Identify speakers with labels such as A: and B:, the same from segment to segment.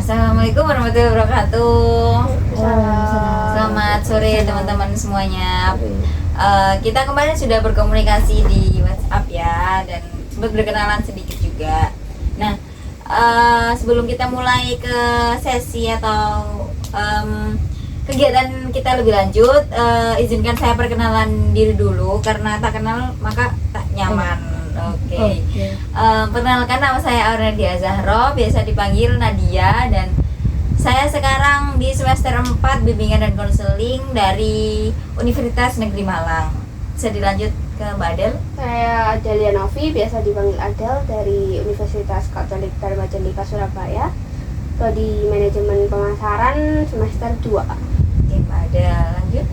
A: Assalamualaikum warahmatullahi wabarakatuh.
B: Waalaikumsalam.
A: Selamat sore teman-teman semuanya. Kita kemarin sudah berkomunikasi di WhatsApp ya, dan sempat berkenalan sedikit juga. Nah, sebelum kita mulai ke sesi atau kegiatan kita lebih lanjut, izinkan saya perkenalan diri dulu, karena tak kenal maka tak nyaman. Oke. Perkenalkan, nama saya Aurelia Zahro, biasa dipanggil Nadia, dan saya sekarang di semester 4 bimbingan dan konseling dari Universitas Negeri Malang. Bisa dilanjut ke Mbak Adel.
B: Saya Adelia Novi, biasa dipanggil Adel, dari Universitas Katolik Dharma Cendika Surabaya, prodi manajemen pemasaran semester 2.
A: Oke, Mbak Adel lanjut.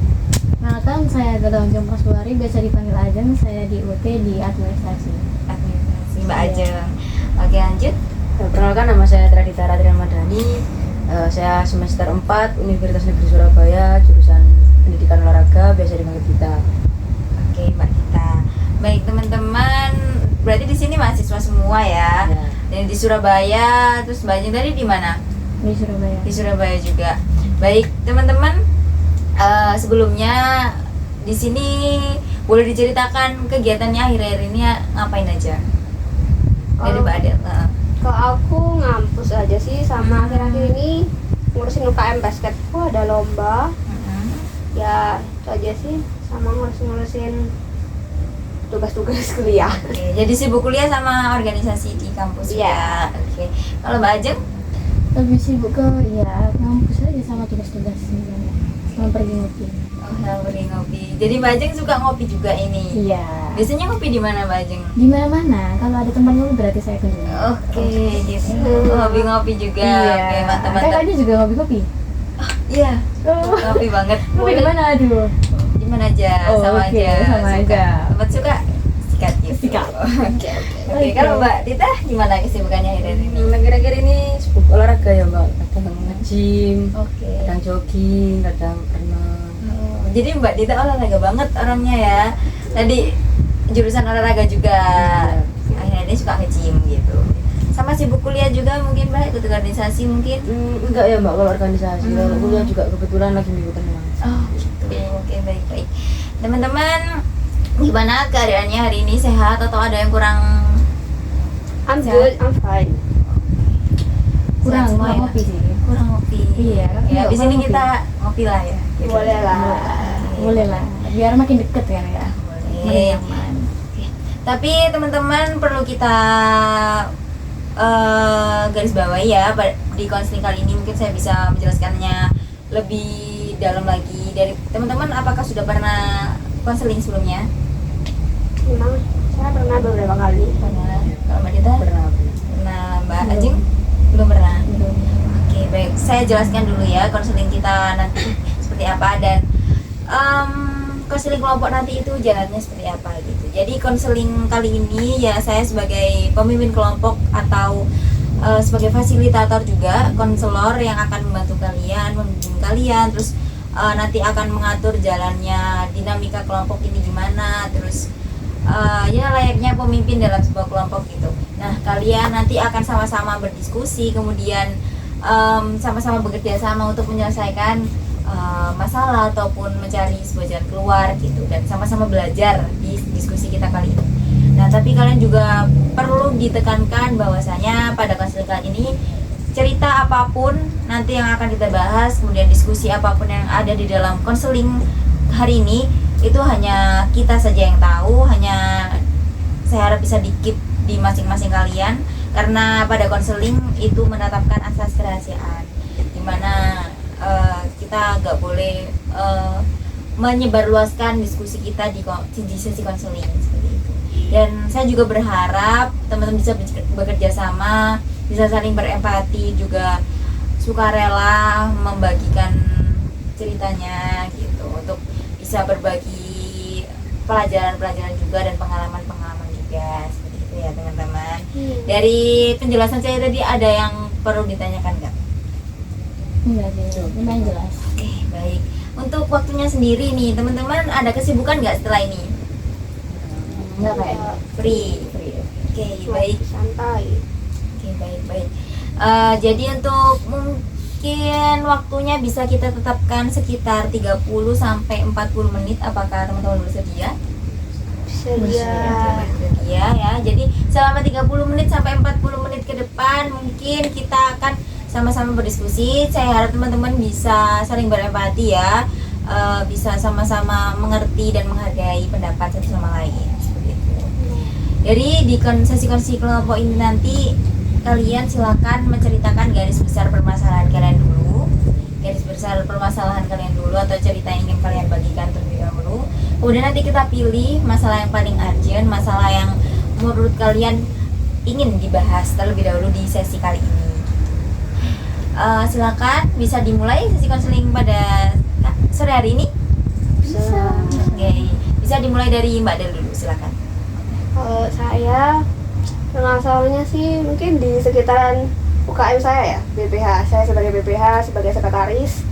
C: Perkenalkan, saya adalah Onjong Praswari, biasa dipanggil Ajeng. Saya di UT di administrasi.
A: Administrasi, Mbak Ajeng. Oke, lanjut.
D: Perkenalkan, nama saya Tradita Radrian Madani. Saya semester 4 Universitas Negeri Surabaya, jurusan Pendidikan Olahraga, biasa dipanggil Gita.
A: Oke, Mbak Gita. Baik teman-teman, berarti di sini mahasiswa semua ya.
D: Ya.
A: Dan di Surabaya, terus Mbak Ajeng tadi di mana?
C: Di Surabaya.
A: Di Surabaya juga. Baik teman-teman, sebelumnya di sini boleh diceritakan kegiatannya akhir-akhir ini ngapain aja? Dari Mbak Adel.
B: Kalau aku ngampus aja sih, sama akhir-akhir ini ngurusin UKM basket. Ada lomba, ya itu aja sih, sama ngurusin tugas-tugas kuliah.
A: Oke, jadi sibuk kuliah sama organisasi di kampus
B: Iya.
A: ya. Oke. Kalau Mbak Ajeng?
C: Lebih sibuk ke ya ngampus aja sama tugas-tugas sebenarnya. Sama pergi ngopi.
A: Oh, sama pergi ngopi. Jadi Mbak Ajeng suka ngopi juga ini.
C: Iya.
A: Biasanya ngopi di mana Mbak Ajeng?
C: Di mana-mana. Kalau ada teman ngopi berarti saya kunjungi.
A: Oke, gitu. Hobi ngopi juga. Oke, mantap-mantap.
C: Kakaknya juga ngopi-ngopi.
A: Iya.
C: Oh.
A: Ngopi banget.
C: Ngopi di mana? Aduh.
A: Di mana aja?
C: Oh,
A: Sama
C: oke,
A: aja.
C: sama
A: Suka.
C: aja.
A: Tempat suka sikat gitu.
C: Sikat.
A: Oke.
C: Oke.
A: Kalau Mbak Dita gimana kesibukannya akhir-akhir ini?
D: Akhir-akhir ini sibuk olahraga ya Mbak, kadang nge-gym,
A: Oke.
D: kadang jogging, kadang renang.
A: Oh, jadi Mbak Dita olahraga banget orangnya ya. Tadi jurusan olahraga juga. Akhirnya ini suka nge-gym gitu. Sama sibuk kuliah juga mungkin Mbak, ikut organisasi mungkin.
D: Enggak ya Mbak, kalau organisasi, kalau kuliah juga kebetulan lagi minggu tenang.
A: Oh gitu. Oke, baik-baik. Teman-teman, gimana keadaannya hari ini, sehat atau ada yang kurang?
B: I'm good, I'm fine.
A: Sehat semua
C: Kurang
A: ya?
C: ngopi sih.
A: Kurang ngopi.
C: Iya,
A: Ya,
C: nggak
A: di sini
C: ngopi.
A: kita ngopi lah ya. Gitu.
B: Boleh lah.
C: Boleh lah. Biar makin deket kan ya. Makin
A: Boleh.
C: nyaman.
A: Tapi teman-teman perlu kita garis bawahi ya, di konseling kali ini mungkin saya bisa menjelaskannya lebih dalam lagi. Dari teman-teman, apakah sudah pernah konseling sebelumnya?
B: Memang saya pernah beberapa kali.
A: Pernah. Kalau Mbak Dita?
D: Pernah.
A: Pernah. Mbak
C: Belum.
A: Ajeng? Belum pernah.
C: Belum.
A: Oke, baik. Saya jelaskan dulu ya konseling kita nanti seperti apa, dan konseling kelompok nanti itu jalannya seperti apa gitu. Jadi konseling kali ini ya saya sebagai pemimpin kelompok atau sebagai fasilitator juga, konselor yang akan membantu kalian, membimbing kalian, terus nanti akan mengatur jalannya dinamika kelompok ini gimana, terus ya layaknya pemimpin dalam sebuah kelompok gitu. Nah, kalian nanti akan sama-sama berdiskusi, kemudian sama-sama bekerja sama untuk menyelesaikan masalah ataupun mencari sebuah jalan keluar gitu, dan sama-sama belajar di diskusi kita kali ini. Nah, tapi kalian juga perlu ditekankan bahwasanya pada konseling kali ini cerita apapun nanti yang akan kita bahas, kemudian diskusi apapun yang ada di dalam konseling hari ini, itu hanya kita saja yang tahu, hanya saya harap bisa di-keep di masing-masing kalian, karena pada konseling itu menetapkan asas kerahasiaan, dimana kita nggak boleh menyebarluaskan diskusi kita di sesi konseling seperti itu. Dan saya juga berharap teman-teman bisa bekerja sama, bisa saling berempati, juga sukarela membagikan ceritanya gitu, untuk bisa berbagi pelajaran-pelajaran juga dan pengalaman-pengalaman juga seperti itu ya teman-teman. Dari penjelasan saya tadi ada yang perlu ditanyakan nggak?
C: Enggak sih. Lumayan jelas.
A: Oke, baik. Untuk waktunya sendiri nih teman-teman, ada kesibukan nggak setelah ini?
C: Enggak kayak.
A: Free. Oke, baik.
B: Santai.
A: Oke, baik. Jadi untuk mungkin waktunya bisa kita tetapkan sekitar 30 sampai 40 menit. Apakah teman-teman bersedia?
B: Bersedia.
A: Bersedia ya. Jadi selama 30 menit sampai 40 menit ke depan mungkin kita akan sama-sama berdiskusi. Saya harap teman-teman bisa saling berempati ya. Bisa sama-sama mengerti dan menghargai pendapat satu sama lain seperti itu. Jadi di sesi kelompok ini nanti kalian silakan menceritakan garis besar permasalahan kalian dulu, atau cerita yang ingin kalian bagikan terlebih dahulu. Kemudian nanti kita pilih masalah yang paling urgent, masalah yang menurut kalian ingin dibahas terlebih dahulu di sesi kali ini. Silakan bisa dimulai sesi konseling pada sore hari ini.
B: Bisa.
A: Oke, bisa dimulai dari Mbak Del dulu, silakan.
B: Kalau saya permasalahannya sih mungkin di sekitaran UKM saya ya, BPH. Saya sebagai BPH, sebagai sekretaris,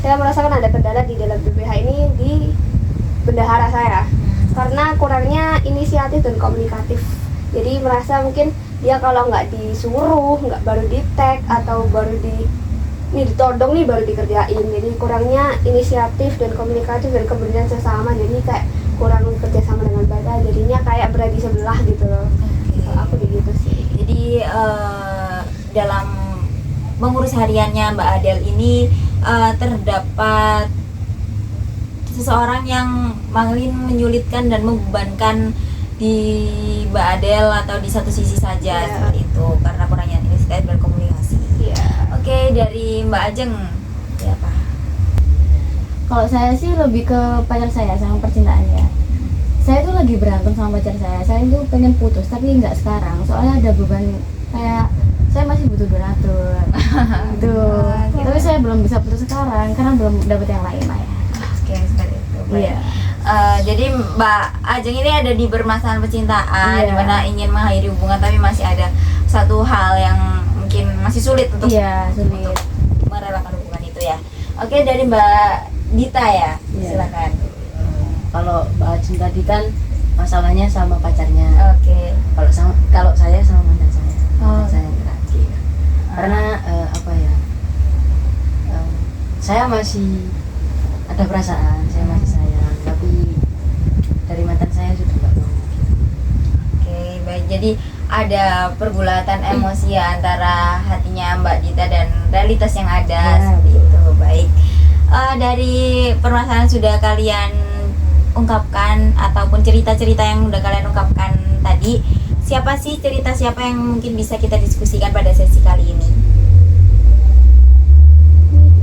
B: saya merasakan ada kendala di dalam BPH ini di bendahara saya, karena kurangnya inisiatif dan komunikatif. Jadi merasa mungkin dia kalau nggak disuruh, nggak baru di tag atau baru ditodong nih baru dikerjain. Jadi kurangnya inisiatif dan komunikatif dan kemudian sesama, jadi kayak kurang kerjasama dengan baik, jadinya kayak berada di sebelah gitu loh. Kalau aku begitu sih.
A: Jadi dalam mengurus hariannya Mbak Adel ini terdapat seseorang yang makin menyulitkan dan membebankan di Mbak Adel atau di satu sisi saja seperti itu karena kurangnya inisiatif dan komunikasi. Oke, dari Mbak Ajeng ya apa?
C: Kalau saya sih lebih ke pacar saya sama percintaannya. Saya tuh lagi berantem sama pacar saya. Saya tuh pengen putus tapi nggak sekarang. Soalnya ada beban kayak saya masih butuh donatur. Gitu. Tapi saya belum bisa putus sekarang karena belum dapat yang lain lah ya.
A: Oke, seperti itu.
C: Iya.
A: Jadi Mbak Ajeng ini ada di permasalahan percintaan,
C: Iya.
A: di mana ingin mengakhiri hubungan tapi masih ada satu hal yang mungkin masih sulit untuk
C: sulit.
A: merelakan hubungan itu ya. Oke, dari Mbak Dita ya,
D: Iya.
A: silakan.
D: Kalau Mbak Ajeng tadi kan masalahnya sama pacarnya.
A: Oke.
D: Kalau saya sama mantan saya.
A: Oh.
D: Mantan saya yang terakhir. Karena apa ya? Saya masih ada perasaan, saya masih sayang, tapi dari mantan saya sudah nggak mau.
A: Oke, baik. Jadi ada pergulatan emosi ya antara hatinya Mbak Dita dan realitas yang ada
D: Ya,
A: seperti itu. Baik. Dari permasalahan sudah kalian ungkapkan ataupun cerita-cerita yang udah kalian ungkapkan tadi, siapa yang mungkin bisa kita diskusikan pada sesi kali ini?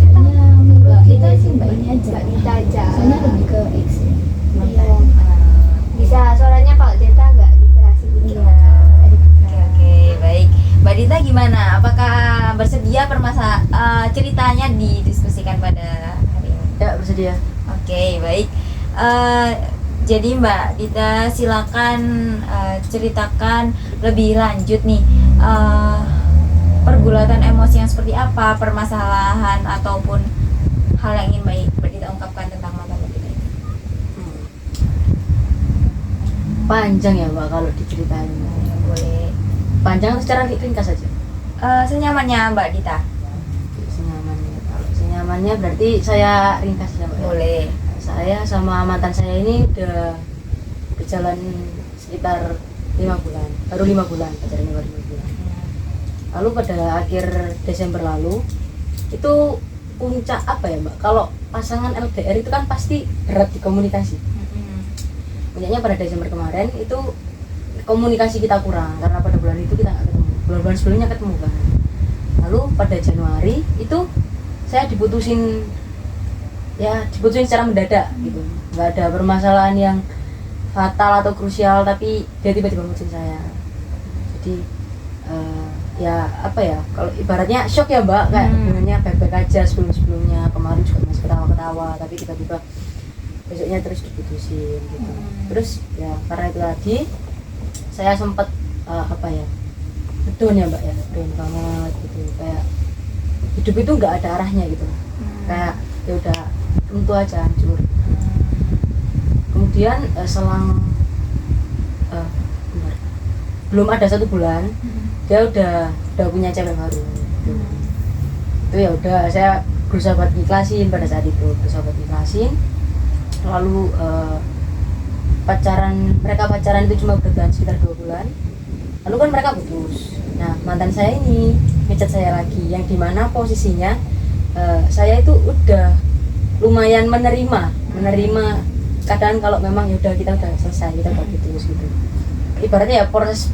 C: Kayaknya Mbak kita sih Mbak ini aja.
B: Mbak Dita aja.
C: Soalnya lebih ke X ya.
B: Iya. Bisa suaranya kalau Dita agak dikerasi gitu.
C: Iya.
A: Oke, baik. Mbak Dita gimana? Apakah bersedia ceritanya didiskusikan pada hari ini?
D: Ya, bersedia.
A: Oke, baik. Jadi Mbak Dita silakan ceritakan lebih lanjut nih pergulatan emosi yang seperti apa, permasalahan ataupun hal yang ingin Mbak Dita ungkapkan tentang mantan Mbak Dita ini.
D: Panjang ya Mbak kalau diceritain.
A: Boleh.
D: Panjang atau secara ringkas saja?
A: Senyamannya Mbak Dita.
D: Senyamannya. Kalau senyamannya berarti saya ringkas ya Mbak.
A: Boleh.
D: Saya sama mantan saya ini udah berjalan sekitar 5 bulan, baru 5 bulan, pacarannya baru 5 bulan. Lalu pada akhir Desember lalu itu puncak apa ya Mbak? Kalau pasangan LDR itu kan pasti berat di komunikasi. Puncaknya pada Desember kemarin itu komunikasi kita kurang karena pada bulan itu kita nggak ketemu. Bulan-bulan sebelumnya ketemu kan. Lalu pada Januari itu saya diputusin secara mendadak gitu. Nggak ada permasalahan yang fatal atau krusial, tapi dia tiba-tiba mutusin saya. Jadi kalau ibaratnya shock ya Mbak, kayak hubungannya baik-baik aja sebelumnya, kemarin juga masih ketawa-ketawa, tapi tiba-tiba besoknya terus diputusin gitu. Terus ya karena itu tadi saya sempat down ya Mbak ya, down banget gitu, kayak hidup itu nggak ada arahnya gitu, kayak ya udah runtuh aja, hancur. Kemudian belum ada 1 bulan dia udah punya cewek baru gitu. Itu ya udah saya berusaha buat ikhlasin pada saat itu, berusaha buat ikhlasin. Lalu mereka pacaran itu cuma bertahan sekitar 2 bulan, lalu kan mereka putus. Nah mantan saya ini ngechat saya lagi, yang dimana posisinya saya itu udah lumayan menerima keadaan kalau memang ya udah kita udah selesai, kita udah putus gitu. Ibaratnya ya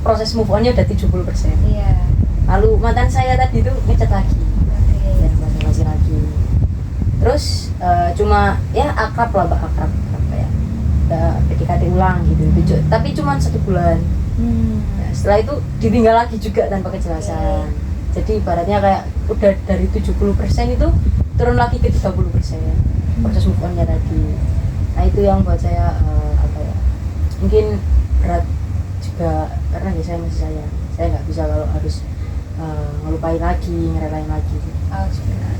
D: proses move on-nya udah 70%.
A: Iya.
D: Lalu mantan saya tadi itu ngechat lagi,
A: Oke.
D: ya masih lagi. Terus cuma ya akrab lah, akrab kayak PDKT ulang gitu. Tapi cuma 1 bulan. Ya, setelah itu ditinggal lagi juga tanpa kejelasan. Jadi ibaratnya kayak udah dari 70% itu turun lagi ke 30% proses move on-nya tadi. Nah itu yang buat saya apa ya, mungkin berat juga karena ya saya masih sayang. Saya nggak bisa kalau harus ngelupain lagi, ngerelain lagi.
A: Oh, benar.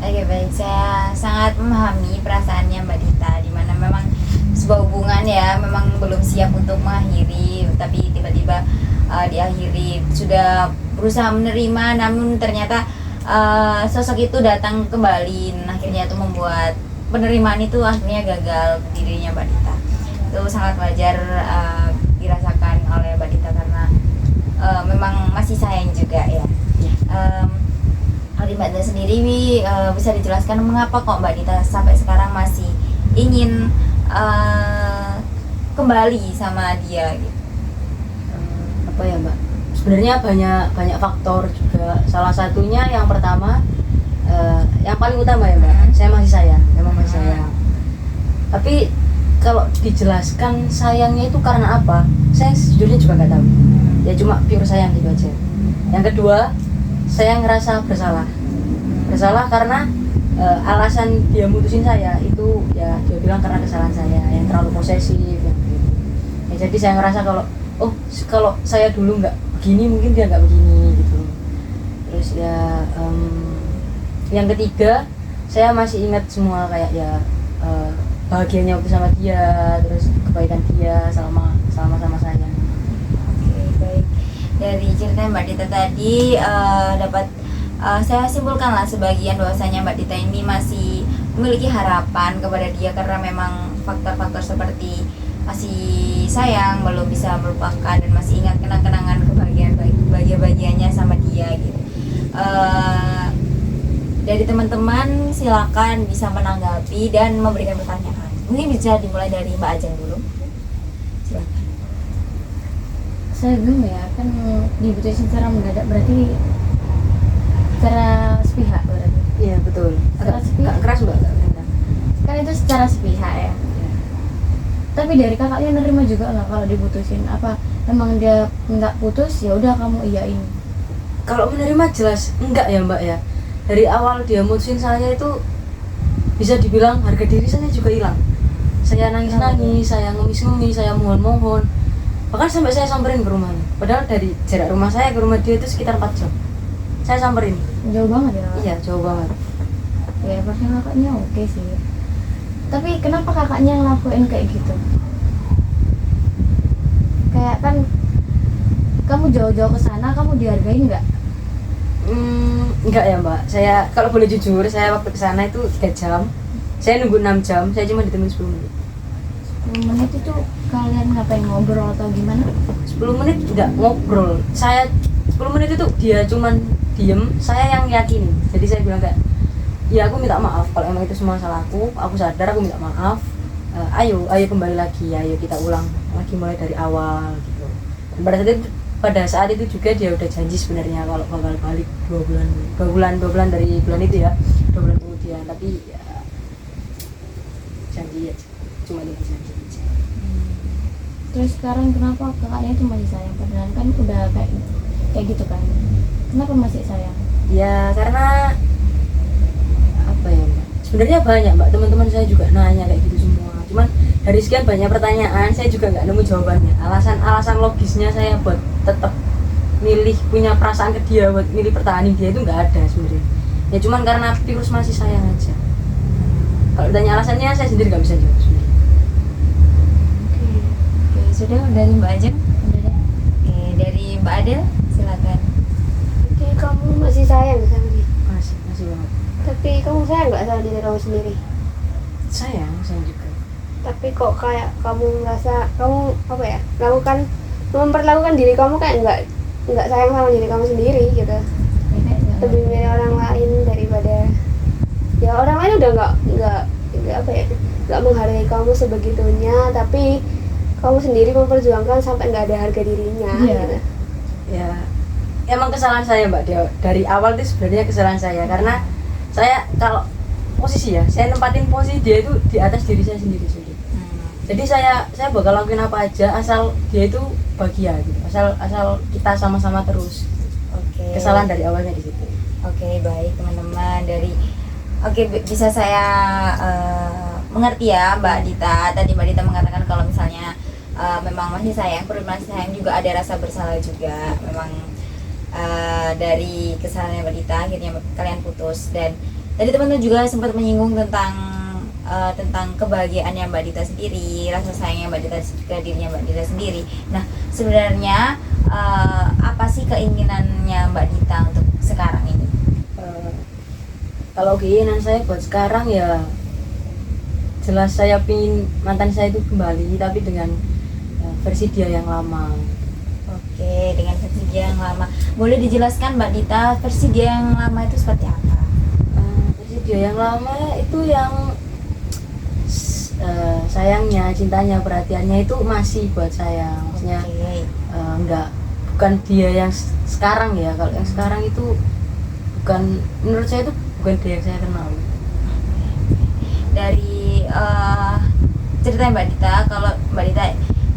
A: Oke, baik. Saya sangat memahami perasaannya Mbak Dita, di mana memang sebuah hubungan ya memang belum siap untuk mengakhiri, tapi tiba-tiba diakhiri. Sudah berusaha menerima, namun ternyata sosok itu datang kembali, dan akhirnya itu membuat penerimaan itu akhirnya gagal di dirinya Mbak Dita. Itu sangat wajar dirasakan oleh Mbak Dita karena memang masih sayang juga ya. Dari Mbak Dita sendiri bisa dijelaskan mengapa kok Mbak Dita sampai sekarang masih ingin kembali sama dia gitu?
D: Apa ya Mbak? Sebenarnya banyak faktor juga. Salah satunya yang pertama, yang paling utama ya Mbak, saya masih sayang, memang masih sayang. Tapi kalau dijelaskan sayangnya itu karena apa, saya sejujurnya juga nggak tahu. Ya cuma pure sayang gitu aja. Yang kedua, saya ngerasa bersalah karena alasan dia mutusin saya itu ya dia bilang karena kesalahan saya yang terlalu posesif yang gitu. Ya, jadi saya ngerasa kalau saya dulu nggak begini mungkin dia nggak begini gitu. Terus ya yang ketiga, saya masih ingat semua kayak ya bahagianya waktu sama dia, terus kebaikan dia sama saya.
A: Oke, baik. Dari cerita Mbak Dita tadi dapat saya simpulkanlah sebagian bahwasanya Mbak Dita ini masih memiliki harapan kepada dia karena memang faktor-faktor seperti masih sayang, belum bisa melupakan, dan masih ingat kenang-kenangan kebahagiaan-bahagiannya sama dia gitu. Dari teman-teman silakan bisa menanggapi dan memberikan pertanyaan. Mungkin bisa dimulai dari Mbak Ajeng dulu. Silakan.
C: Saya bingung ya, kan diputusin secara mendadak berarti secara sepihak berarti.
D: Iya betul.
C: Secara sepihak.
D: Keras Mbak, agak kencang.
C: Kan itu secara sepihak ya. Tapi dari kakaknya nerima juga nggak kalau diputusin? Apa emang dia nggak putus ya udah kamu iyain?
D: Kalau menerima jelas enggak ya Mbak ya. Dari awal dia mutusin saya itu bisa dibilang harga diri saya juga hilang. Saya nangis-nangis, saya ngemis-ngemis, saya mohon-mohon. Bahkan sampai saya samperin ke rumahnya. Padahal dari jarak rumah saya ke rumah dia itu sekitar 4 jam. Saya samperin.
C: Jauh banget ya?
D: Iya, jauh banget.
C: Ya pasti kakaknya oke sih. Tapi kenapa kakaknya ngelakuin kayak gitu? Kayak kan kamu jauh-jauh ke sana, kamu dihargain nggak?
D: Enggak ya Mbak. Saya kalau boleh jujur, saya waktu ke sana itu 3 jam. Saya nunggu 6 jam, saya cuma ditemuin 10 menit.
C: 10 menit itu kalian ngapain, ngobrol atau gimana?
D: 10 menit enggak ngobrol. Saya 10 menit itu dia cuman diem, saya yang yakinin. Jadi saya bilang kayak, ya aku minta maaf kalau emang itu semua salahku, aku sadar, aku minta maaf. Ayo kembali lagi, ayo kita ulang lagi mulai dari awal gitu. Dan pada saat itu juga dia udah janji sebenarnya kalau bakal balik 2 bulan dari bulan itu ya, 2 bulan kemudian. Tapi ya janji aja, cuma dia janji aja.
C: Terus sekarang kenapa kakaknya itu masih sayang? Padahal kan udah kayak gitu kan? Kenapa masih sayang?
D: Ya karena apa ya Mbak? Sebenarnya banyak Mbak, teman-teman saya juga nanya kayak gitu semua. Cuman dari sekian banyak pertanyaan saya juga nggak nemu jawabannya. Alasan logisnya saya buat tetap milih punya perasaan ke dia, buat milih pertahanin dia itu nggak ada sebenarnya. Ya cuman karena virus masih sayang aja. Kalau ditanya alasannya saya sendiri nggak bisa jawab sebenarnya.
A: Oke, sudah dari Mbak Ajeng.
C: Udah deh.
A: Oke, Mbak Adel, silakan.
B: Jadi kamu masih sayang sama dia,
D: masih banget.
B: tapi kamu sayang nggak sama diri kamu sendiri?
D: Sayang juga.
B: Tapi kok kayak kamu ngerasa kamu apa ya, memperlakukan diri kamu kayak nggak sayang sama diri kamu sendiri gitu, lebih milih orang lain daripada ya orang lain udah nggak apa ya, nggak menghargai kamu sebegitunya, tapi kamu sendiri memperjuangkan sampai nggak ada harga dirinya.
C: Iya.
B: Gitu.
D: Ya emang kesalahan saya Mbak Dia. Dari awal itu sebenarnya kesalahan saya, karena saya kalau posisi ya, saya nempatin posisi dia itu di atas diri saya sendiri. Jadi saya bakal lakuin apa aja asal dia itu bahagia gitu, asal kita sama-sama terus.
A: Oke.
D: Kesalahan dari awalnya di situ.
A: Oke, baik teman-teman. Bisa saya mengerti ya Mbak Dita. Tadi Mbak Dita mengatakan kalau misalnya memang masih sayang, perlu masih sayang juga, ada rasa bersalah juga. Memang dari kesalahan Mbak Dita akhirnya kalian putus. Dan tadi teman-teman juga sempat menyinggung tentang kebahagiaannya Mbak Dita sendiri, rasa sayangnya Mbak Dita ke dirinya Mbak Dita sendiri. Nah, sebenarnya apa sih keinginannya Mbak Dita untuk sekarang ini?
D: Kalau keinginan saya buat sekarang ya jelas saya pingin mantan saya itu kembali, tapi dengan versi dia yang lama.
A: Oke, dengan versi dia yang lama. Boleh dijelaskan Mbak Dita, versi dia yang lama itu seperti apa?
D: Versi dia yang lama itu yang sayangnya, cintanya, perhatiannya itu masih buat saya. Maksudnya bukan dia yang sekarang ya. Kalau yang sekarang itu bukan, menurut saya itu bukan dia yang saya kenal.
A: Dari cerita Mbak Dita, kalau Mbak Dita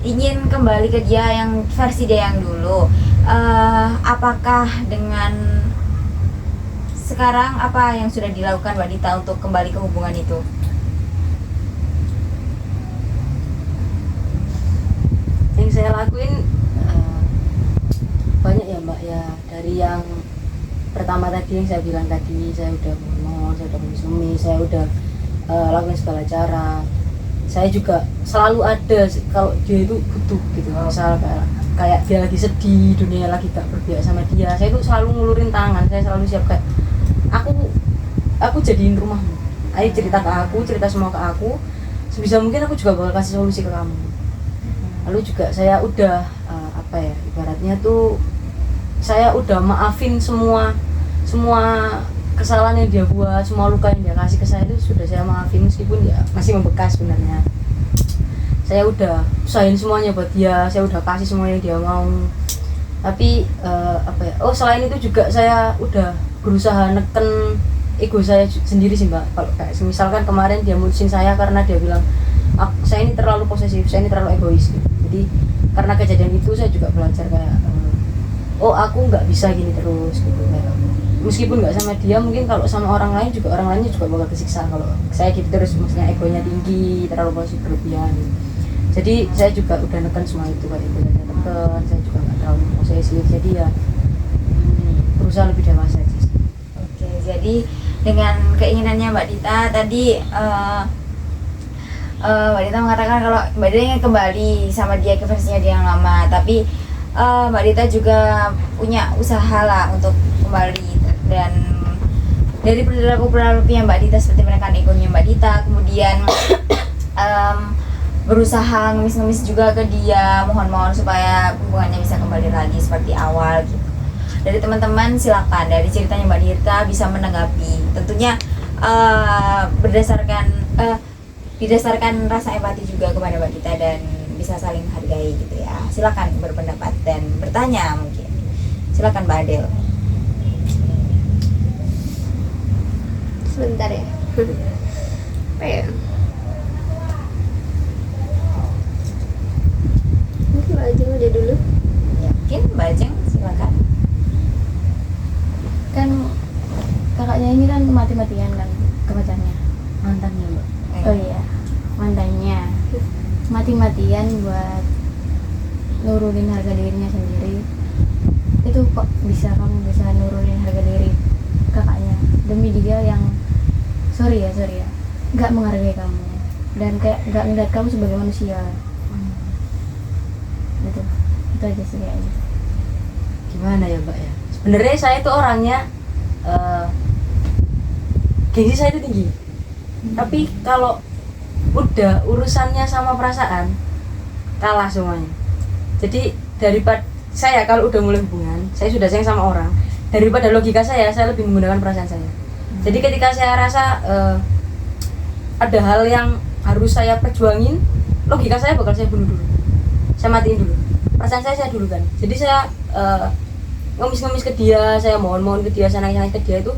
A: ingin kembali ke dia yang versi dia yang dulu, apakah dengan sekarang apa yang sudah dilakukan Mbak Dita untuk kembali ke hubungan itu?
D: Yang saya lakuin banyak ya Mbak ya. Dari yang pertama tadi yang saya bilang tadi, saya udah ngomong, saya udah menyusumi, saya udah lakukan segala cara. Saya juga selalu ada kalau dia itu butuh gitu. Misal kayak dia lagi sedih, dunia lagi gak berpihak sama dia, saya itu selalu ngulurin tangan. Saya selalu siap kayak aku jadiin rumahmu, ayo cerita ke aku, cerita semua ke aku, sebisa mungkin aku juga bakal kasih solusi ke kamu. Lalu juga saya udah ibaratnya tuh saya udah maafin semua kesalahan yang dia buat, semua luka yang dia kasih ke saya itu sudah saya maafin, meskipun ya masih membekas sebenarnya. Saya udah usahain semuanya buat dia, saya udah kasih semua yang dia mau. Tapi selain itu juga saya udah berusaha neken ego saya sendiri sih Mbak. Kalau kayak misalkan kemarin dia mutusin saya karena dia bilang saya ini terlalu posesif, saya ini terlalu egois gitu. Jadi karena kejadian itu saya juga belajar kayak aku nggak bisa gini terus gitu. Kayak meskipun nggak sama dia, mungkin kalau sama orang lain juga, orang lainnya juga bakal kesiksa kalau saya gitu terus, maksudnya egonya tinggi, terlalu posesif berlebihan gitu. Jadi saya juga udah neken semua itu, kayak egonya tekan, saya juga nggak terlalu posesif, jadi ya berusaha lebih dewasa aja sih.
A: Oke, jadi dengan keinginannya Mbak Dita tadi, Mbak Dita mengatakan kalau Mbak Dita ingin kembali sama dia ke versinya dia yang lama, tapi Mbak Dita juga punya usaha lah untuk kembali. Dan dari perilaku yang Mbak Dita seperti menekan egonya Mbak Dita, kemudian berusaha ngemis-ngemis juga ke dia, mohon-mohon supaya hubungannya bisa kembali lagi seperti awal gitu. Dari teman-teman silakan, dari ceritanya Mbak Dita bisa menanggapi, tentunya didasarkan rasa empati juga kepada Mbak Dita dan bisa saling menghargai gitu ya. Silakan berpendapat dan bertanya mungkin. Silakan Mbak Adel.
B: Sebentar ya. Apa ya? Mungkin Mbak Ajeng aja dulu.
A: Ya, mungkin Mbak Ajeng silakan.
C: Kan kakaknya ini kan mati-matian kan ke pacarnya,
D: Mantannya Mbak.
C: oh iya mantannya mati-matian buat nurunin harga dirinya sendiri. Itu kok kamu bisa nurunin harga diri kakaknya demi dia yang sorry ya nggak menghargai kamu dan kayak nggak ngeliat kamu sebagai manusia. Gitu, itu aja sih kayaknya.
D: gimana ya Mbak ya, sebenarnya saya itu orangnya gengsi saya itu tinggi, tapi kalau udah urusannya sama perasaan kalah semuanya. Jadi daripada saya kalau udah mulai hubungan, saya sudah sayang sama orang, daripada logika saya lebih menggunakan perasaan saya. Jadi ketika saya rasa ada hal yang harus saya perjuangin, logika saya bakal saya bunuh dulu, saya matiin dulu, perasaan saya dulukan. Jadi saya ngemis-ngemis ke dia, saya mohon-mohon ke dia, saya nangis-nangis ke dia itu,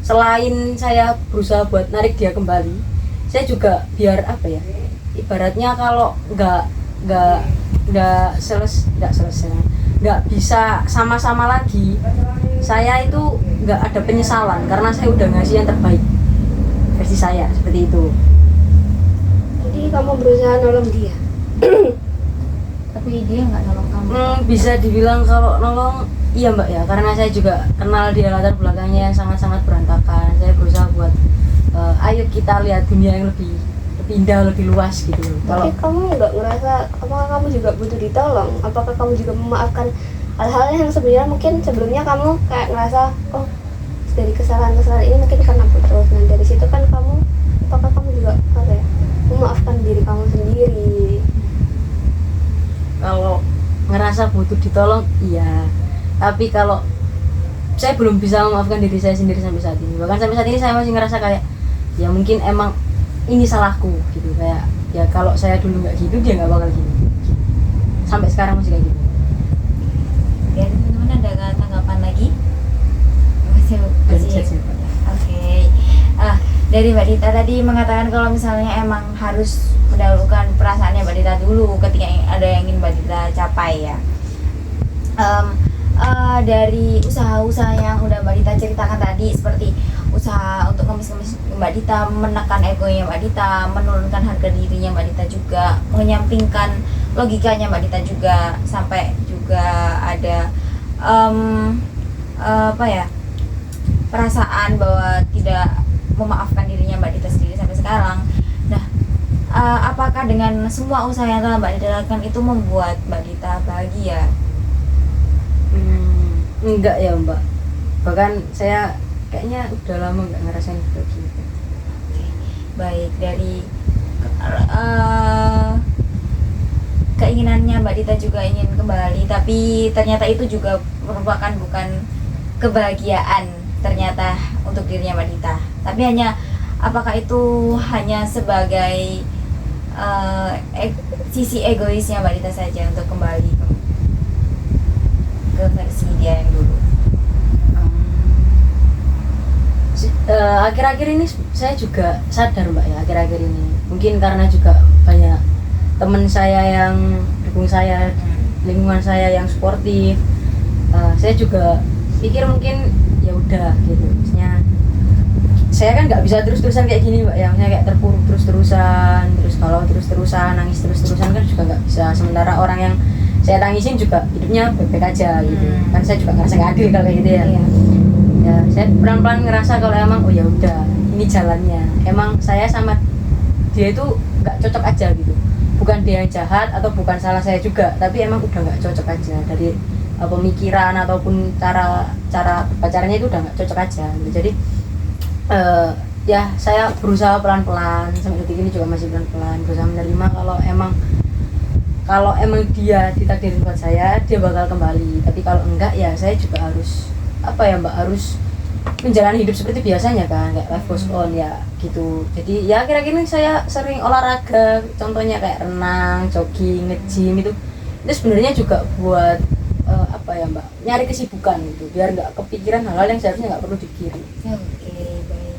D: selain saya berusaha buat narik dia kembali, saya juga biar apa ya, ibaratnya kalau nggak selesai, nggak bisa sama-sama lagi, saya itu nggak ada penyesalan karena saya udah ngasih yang terbaik versi saya, seperti itu.
B: Jadi kamu berusaha nolong dia.
C: Tapi dia nggak nolong kamu.
D: Bisa dibilang kalau nolong iya Mbak ya, karena saya juga kenal dia latar belakangnya yang sangat-sangat berantakan. Saya berusaha buat ayo kita lihat dunia yang lebih indah, lebih luas gitu.
B: Tapi kamu nggak ngerasa apakah kamu juga butuh ditolong? Apakah kamu juga memaafkan hal-hal yang sebenarnya mungkin sebelumnya kamu kayak ngerasa oh dari kesalahan-kesalahan ini mungkin karena putus. Nah dari situ kan kamu, apakah kamu juga apa ya, memaafkan diri kamu sendiri?
D: Kalau ngerasa butuh ditolong iya, tapi kalau saya belum bisa memaafkan diri saya sendiri sampai saat ini. Bahkan sampai saat ini saya masih ngerasa kayak ya mungkin emang ini salahku gitu, kayak ya kalau saya dulu nggak gitu dia nggak bakal gini. Sampai sekarang masih kayak gitu.
A: Ya teman-teman, ada tanggapan lagi? Masih Oke. Dari Mbak Dita tadi mengatakan kalau misalnya emang harus mendahulukan perasaannya Mbak Dita dulu ketika ada yang ingin Mbak Dita capai ya. Dari usaha-usaha yang udah Mbak Dita ceritakan tadi, seperti usaha untuk ngemis-ngemis Mbak Dita, menekan egonya Mbak Dita, menurunkan harga dirinya Mbak Dita juga, menyampingkan logikanya Mbak Dita juga, sampai juga ada perasaan bahwa tidak memaafkan dirinya Mbak Dita sendiri sampai sekarang. Nah, apakah dengan semua usaha yang telah Mbak Dita lakukan itu membuat Mbak Dita bahagia?
D: Enggak ya Mbak, bahkan saya kayaknya udah lama nggak ngerasain kayak gitu.
A: Baik, dari keinginannya Mbak Dita juga ingin kembali, tapi ternyata itu juga merupakan bukan kebahagiaan ternyata untuk dirinya Mbak Dita, tapi hanya apakah itu hanya sebagai sisi egoisnya Mbak Dita saja untuk kembali ke versi dia yang dulu?
D: Akhir-akhir ini saya juga sadar Mbak ya, akhir-akhir ini mungkin karena juga banyak teman saya yang dukung saya, lingkungan saya yang suportif, saya juga pikir mungkin ya udah gitu, maksudnya saya kan nggak bisa terus-terusan kayak gini Mbak ya, maksudnya kayak terpuruk terus-terusan, terus kalau terus-terusan nangis terus-terusan kan juga nggak bisa, sementara orang yang saya tangisin juga hidupnya baik-baik aja gitu, kan saya juga ngerasa nggak adil kalau kayak gitu ya. Ya saya pelan-pelan ngerasa kalau emang oh ya udah ini jalannya, emang saya sama dia itu nggak cocok aja gitu, bukan dia yang jahat atau bukan salah saya juga, tapi emang udah nggak cocok aja dari pemikiran ataupun cara pacarannya itu udah nggak cocok aja gitu. Jadi ya saya berusaha pelan-pelan sampai detik ini juga masih pelan-pelan berusaha menerima kalau emang dia ditakdirin buat saya, dia bakal kembali. Tapi kalau enggak ya saya juga harus harus menjalani hidup seperti biasanya kan, kayak life goes on ya gitu. Jadi ya akhir-akhir ini saya sering olahraga, contohnya kayak renang, jogging, nge-gym itu sebenarnya juga buat nyari kesibukan gitu, biar nggak kepikiran hal-hal yang seharusnya nggak perlu dipikirin.
A: Oke, baik.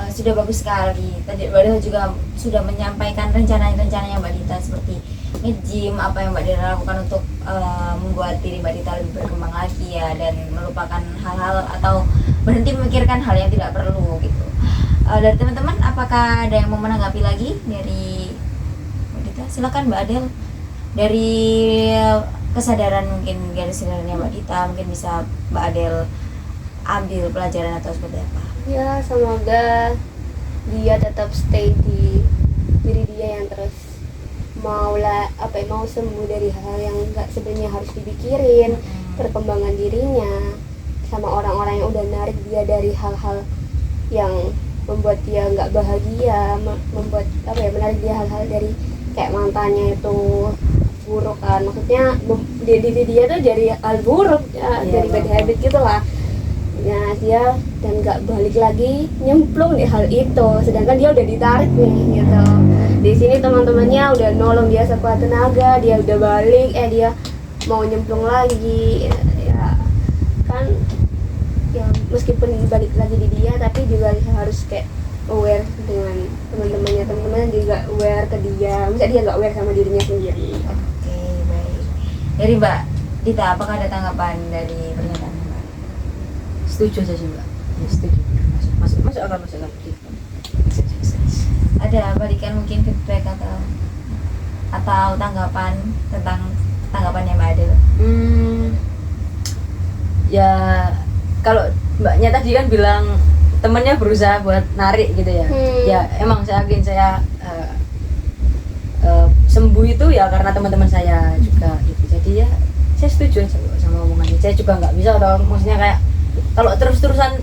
A: Sudah bagus sekali. Tadi Mbak Dita juga sudah menyampaikan rencananya Mbak Dita, seperti nge-gym, apa yang Mbak Dita lakukan untuk membuat diri Mbak Dita lebih berkembang lagi ya, dan melupakan hal-hal atau berhenti memikirkan hal yang tidak perlu gitu. Dari teman-teman, apakah ada yang mau menanggapi lagi dari Mbak Dita? Silakan Mbak Adel. Dari kesadaran mungkin garis besarnya Mbak Dita, mungkin bisa Mbak Adel ambil pelajaran atau seperti apa?
B: Ya semoga dia tetap stay di diri dia yang terus mau sembuh dari hal yang nggak sebenarnya harus dipikirin, perkembangan dirinya, sama orang-orang yang udah narik dia dari hal-hal yang membuat dia nggak bahagia, membuat apa ya, menarik dia hal-hal dari kayak mantannya itu buruk kan, maksudnya diri dia tuh jadi hal buruk ya,
D: Iya,
B: dari bad
D: betul.
B: habit gitulah ya dia, dan nggak balik lagi nyemplung di hal itu, sedangkan dia udah ditarik nih gitu. Di sini teman-temannya udah nolong dia sekuat tenaga, dia udah balik, dia mau nyemplung lagi ya kan, ya meskipun balik lagi di dia tapi juga harus kayak aware dengan teman-temannya juga aware ke dia, misalnya dia nggak aware sama dirinya sendiri.
A: Oke, baik. Dari Mbak Dita, apakah ada tanggapan dari pernyataan Mbak?
D: Setuju aja sih mbak, ya, setuju, masuk akal
A: Ada balikan mungkin feedback atau tanggapan tentang tanggapannya Mbak Adel?
D: Ya kalau mbaknya tadi kan bilang temennya berusaha buat narik gitu ya. Ya emang saya yakin saya sembuh itu ya karena teman-teman saya juga gitu. Jadi ya saya setuju aja sama omongannya. Saya juga nggak bisa, atau maksudnya kayak kalau terus-terusan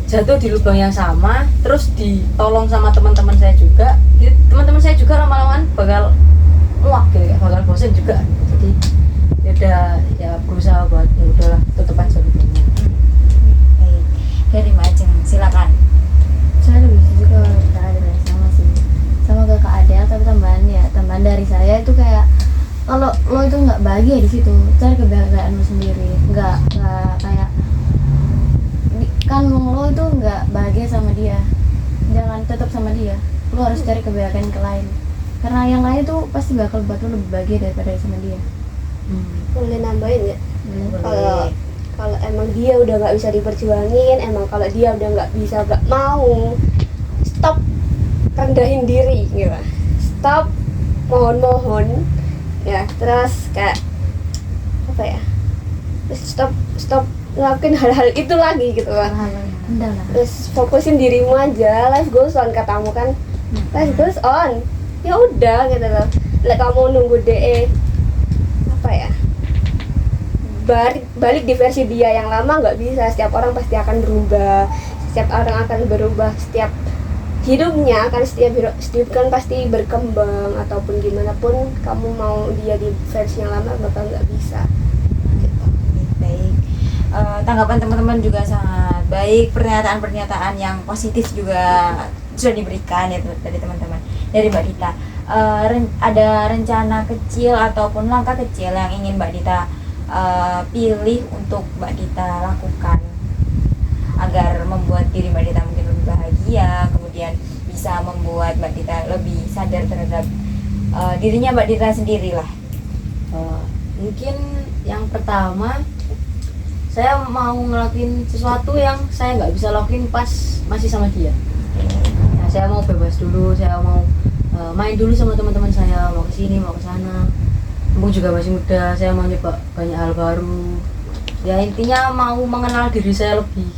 D: jatuh di lubang yang sama terus ditolong sama teman-teman saya juga, gitu, teman-teman saya juga lama-lamaan bakal muak gitu ya, bakal bosen juga. Jadi ya udah, ya berusaha buat ya udahlah tutup aja gitu.
A: Baik. Dari Mbak Ajeng, silakan.
C: Saya lebih setuju ke Kak Adel ya, sama sih, sama ke Kak Adel, tapi tambahan dari saya itu kayak kalau lo itu nggak bahagia di situ, cari kebahagiaan lo sendiri, nggak kayak kan lo itu nggak bahagia sama dia, jangan tetap sama dia, lo harus cari kebahagiaan ke lain, karena yang lain tuh pasti bakal buat lo lebih bahagia daripada sama dia.
B: Boleh nambahin ya,
A: Boleh.
B: kalau emang dia udah nggak bisa diperjuangin, emang kalau dia udah nggak bisa, nggak mau, stop rendahin diri gitu, stop mohon ya, terus kayak apa ya, terus stop ngelakuin hal-hal itu lagi gitu lah.
C: Udah lah.
B: Terus fokusin dirimu aja, life goes on katamu kan, life goes on, ya udah gitu loh. Like kamu nunggu DE apa ya, balik di versi dia yang lama nggak bisa. Setiap orang pasti akan berubah, setiap hidupnya akan setiap kan pasti berkembang, ataupun gimana pun kamu mau dia di versi yang lama bakal nggak bisa gitu.
A: Baik. Tanggapan teman-teman juga sangat baik, pernyataan-pernyataan yang positif juga sudah diberikan ya dari teman-teman. Dari Mbak Dita, ada rencana kecil ataupun langkah kecil yang ingin Mbak Dita pilih untuk Mbak Dita lakukan agar membuat diri Mbak Dita mungkin lebih bahagia, kemudian bisa membuat Mbak Dita lebih sadar terhadap dirinya Mbak Dita sendiri lah.
D: Mungkin yang pertama, saya mau ngelakuin sesuatu yang saya nggak bisa lakuin pas masih sama dia. Nah, saya mau bebas dulu, saya mau main dulu sama teman-teman saya, mau kesini, mau kesana. Mumpung juga masih muda, saya mau nyoba banyak hal baru. Ya intinya mau mengenal diri saya lebih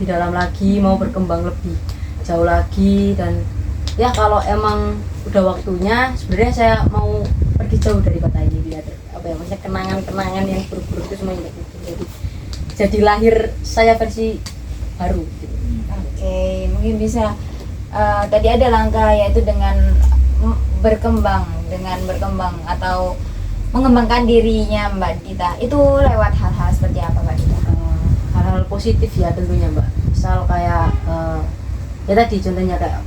D: dalam lagi, mau berkembang lebih jauh lagi. Dan ya kalau emang udah waktunya, sebenarnya saya mau pergi jauh dari kota ini, lihat apa ya, maksudnya kenangan-kenangan yang buruk-buruk itu semuanya jadi lahir saya versi baru gitu.
A: Oke, mungkin bisa tadi ada langkah yaitu dengan berkembang atau mengembangkan dirinya Mbak Dita. Itu lewat hal-hal seperti apa Mbak Dita?
D: Hal-hal positif ya tentunya Mbak. Misal kayak ya tadi contohnya kayak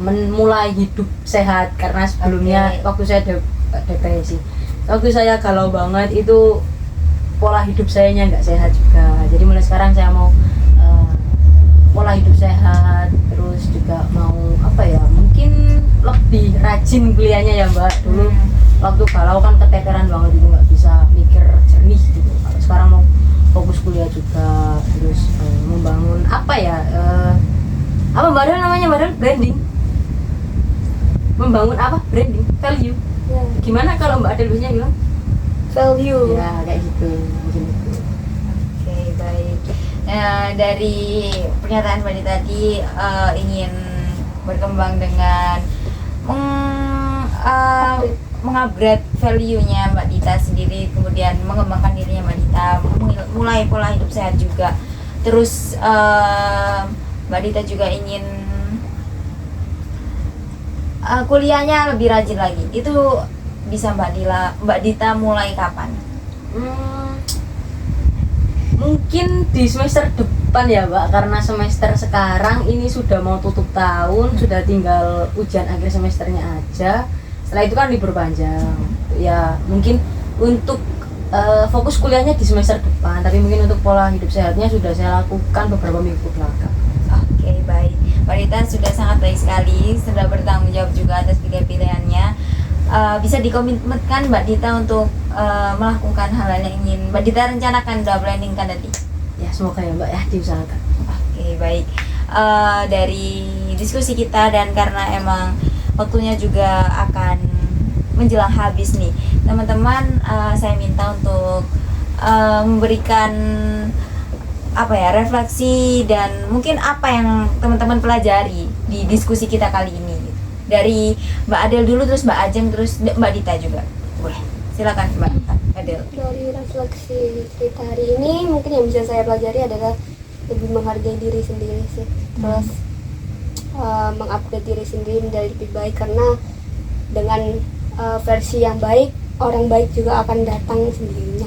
D: memulai hidup sehat, karena sebelumnya waktu saya depresi, waktu saya galau banget itu pola hidup saya nggak sehat juga. Jadi mulai sekarang saya mau pola hidup sehat, terus juga mau apa ya, mungkin lebih rajin kuliahnya ya Mbak. Dulu waktu galau kan keteteran banget itu, nggak bisa mikir jernih gitu. Kalau sekarang mau fokus kuliah juga, terus membangun apa ya, apa Mbak Del namanya, Mbak Del? Branding, membangun apa, branding, value
B: Ya,
D: gimana kalau Mbak Del biasanya bilang
B: value.
D: ya kayak gitu mungkin itu.
A: Oke, baik. Dari pernyataan Mbak Dita tadi ingin berkembang dengan mengupgrade value-nya Mbak Dita. Dita sendiri, kemudian mengembangkan dirinya Mbak Dita, mulai pola hidup sehat juga. Terus Mbak Dita juga ingin kuliahnya lebih rajin lagi. Itu bisa Mbak Dita mulai kapan?
D: Mungkin di semester depan ya Mbak, karena semester sekarang ini sudah mau tutup tahun, sudah tinggal ujian akhir semesternya aja. Setelah itu kan libur panjang. Ya mungkin untuk fokus kuliahnya di semester depan, tapi mungkin untuk pola hidup sehatnya sudah saya lakukan beberapa minggu belakang.
A: Oke, baik. Mbak Dita sudah sangat baik sekali, sudah bertanggung jawab juga atas pilihan-pilihannya. Bisa dikomitmenkan Mbak Dita untuk melakukan hal yang ingin Mbak Dita rencanakan, udah planning kan tadi?
D: Ya semoga ya Mbak ya, diusahakan.
A: Oke, baik. Dari diskusi kita dan karena emang waktunya juga akan menjelang habis nih, teman-teman, saya minta untuk memberikan refleksi dan mungkin apa yang teman-teman pelajari di diskusi kita kali ini. Dari Mbak Adel dulu, terus Mbak Ajeng, terus Mbak Dita juga. Boleh, silakan Mbak Adel.
B: Dari refleksi kita hari ini, mungkin yang bisa saya pelajari adalah lebih menghargai diri sendiri sih. Terus mengupdate diri sendiri menjadi lebih baik, karena dengan versi yang baik, orang baik juga akan datang sendirinya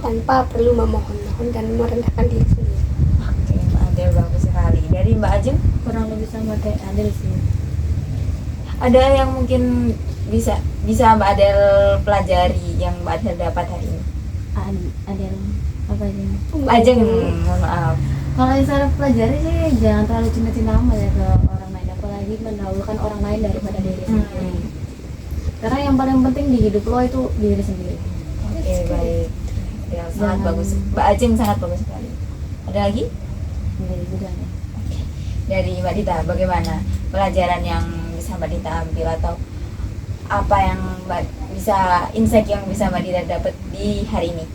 B: tanpa perlu memohon-mohon dan merendahkan diri sendiri.
A: Oke, Mbak Adel bagus sekali. Dari Mbak Ajeng,
C: Kurang lebih sama kayak Adel sih.
A: ada yang mungkin bisa Mbak Adel pelajari yang Mbak Adel dapat hari ini?
C: Adel apa sih?
A: Ajeng, mohon maaf.
C: Kalau yang saya pelajari sih jangan terlalu cinta-cinta amat ya ke orang lain, apalagi mendahulukan orang lain daripada diri sendiri. Karena yang paling penting di hidup lo itu diri sendiri.
A: Oke, baik. Ya, sangat
C: Jangan-
A: bagus. Mbak Ajeng sangat bagus sekali. Ada lagi?
C: Menjadi juga ya.
A: Dari Mbak Dita, bagaimana pelajaran yang bisa Mbak Dita ambil, atau apa yang insight yang bisa Mbak Dita dapat di hari ini?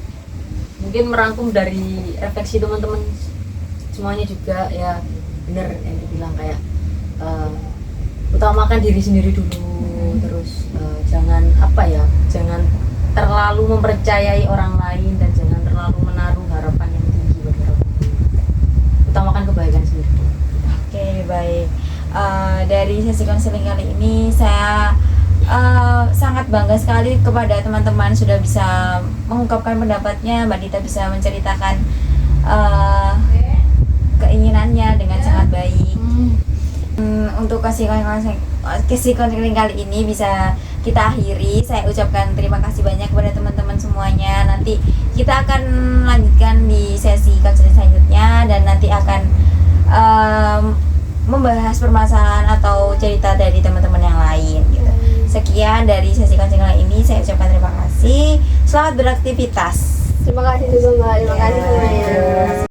D: Mungkin merangkum dari refleksi teman-teman semuanya juga, ya benar yang dibilang kayak utamakan diri sendiri dulu. Terus jangan terlalu mempercayai orang lain dan jangan terlalu menaruh harapan yang tinggi bagi orang lain. Utamakan kebaikan sendiri.
A: Oke, baik. Dari sesi konseling kali ini saya sangat bangga sekali kepada teman-teman sudah bisa mengungkapkan pendapatnya. Mbak Dita bisa menceritakan keinginannya dengan sangat baik. Untuk kasih konseling kali ini bisa kita akhiri. Saya ucapkan terima kasih banyak kepada teman-teman semuanya. Nanti kita akan lanjutkan di sesi konseling selanjutnya dan nanti akan membahas permasalahan atau cerita dari teman-teman yang lain gitu. Sekian dari sesi konseling kali ini, saya ucapkan terima kasih. Selamat beraktivitas.
B: Terima kasih juga Mbak, terima kasih semuanya.